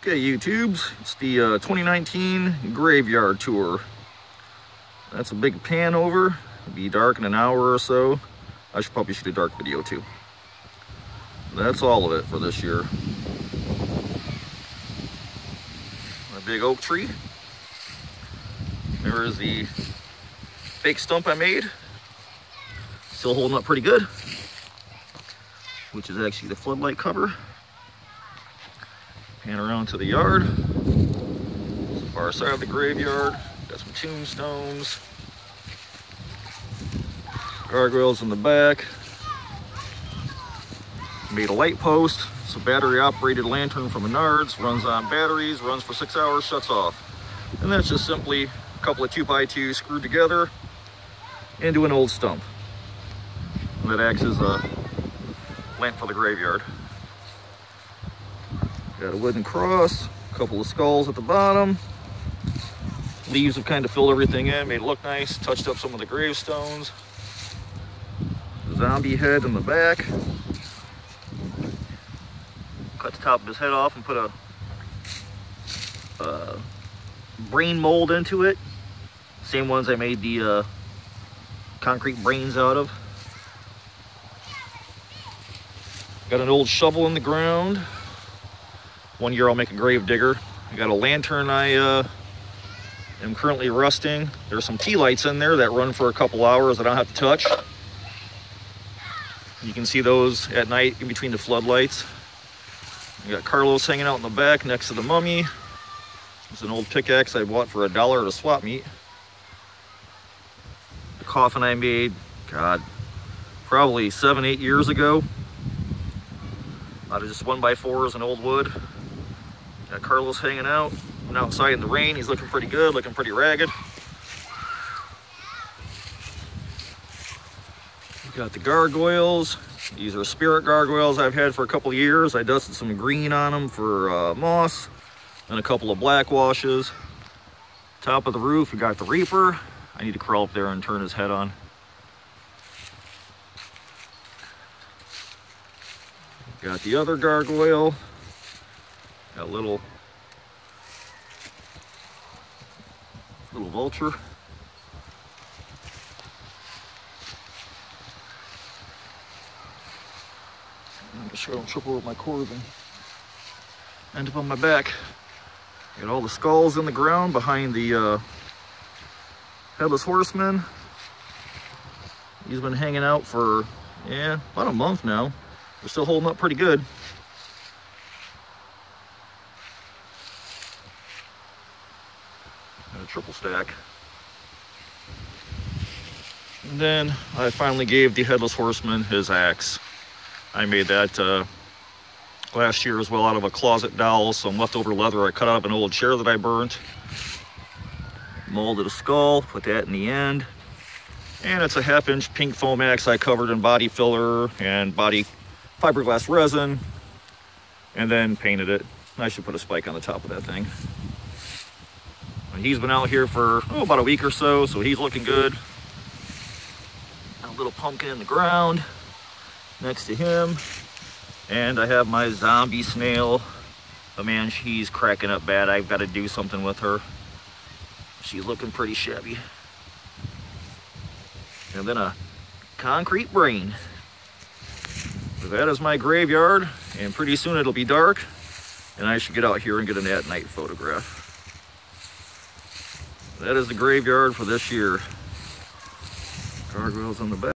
Okay, YouTubes, it's the 2019 Graveyard Tour. That's a big pan over. It'll be dark in an hour or so. I should probably shoot a dark video too. That's all of it for this year. My big oak tree. There is the fake stump I made. Still holding up pretty good. Which is actually the floodlight cover. Pan around to the yard. It's the far side of the graveyard. Got some tombstones. Gargoyles in the back. Made a light post. It's a battery operated lantern from Menards. Runs on batteries, runs for 6 hours, shuts off. And that's just simply a couple of 2x2 screwed together into an old stump. And that acts as a lamp for the graveyard. Got a wooden cross, a couple of skulls at the bottom. Leaves have kind of filled everything in, made it look nice, touched up some of the gravestones. Zombie head in the back. Cut the top of his head off and put a brain mold into it. Same ones I made the concrete brains out of. Got an old shovel in the ground. One year I'll make a grave digger. I got a lantern I am currently rusting. There's some tea lights in there that run for a couple hours that I don't have to touch. You can see those at night in between the floodlights. We got Carlos hanging out in the back next to the mummy. It's an old pickaxe I bought for $1 at a swap meet. The coffin I made, God, probably 7-8 years ago. Out of just 1x4s and old wood. Got Carlos hanging out. Went outside in the rain. He's looking pretty good, looking pretty ragged. We've got the gargoyles. These are spirit gargoyles I've had for a couple of years. I dusted some green on them for moss and a couple of black washes. Top of the roof, we got the Reaper. I need to crawl up there and turn his head on. Got the other gargoyle. Got a little vulture. I'm sure I don't trip over my cords and end up on my back. Got all the skulls in the ground behind the Headless Horesman. He's been hanging out for, yeah, about a month now. They're still holding up pretty good. And a triple stack. And then I finally gave the Headless Horseman his axe. I made that last year as well out of a closet dowel, some leftover leather I cut out of an old chair that I burnt. Molded a skull, put that in the end. And it's a 1/2-inch pink foam axe I covered in body filler and body fiberglass resin, and then painted it. I should put a spike on the top of that thing. And he's been out here for about a week or so he's looking good. A little pumpkin in the ground next to him. And I have my zombie snail. But man, she's cracking up bad. I've got to do something with her. She's looking pretty shabby. And then a concrete brain. So that is my graveyard, and pretty soon it'll be dark, and I should get out here and get an at-night photograph. That is the graveyard for this year. Gargoyles on the back.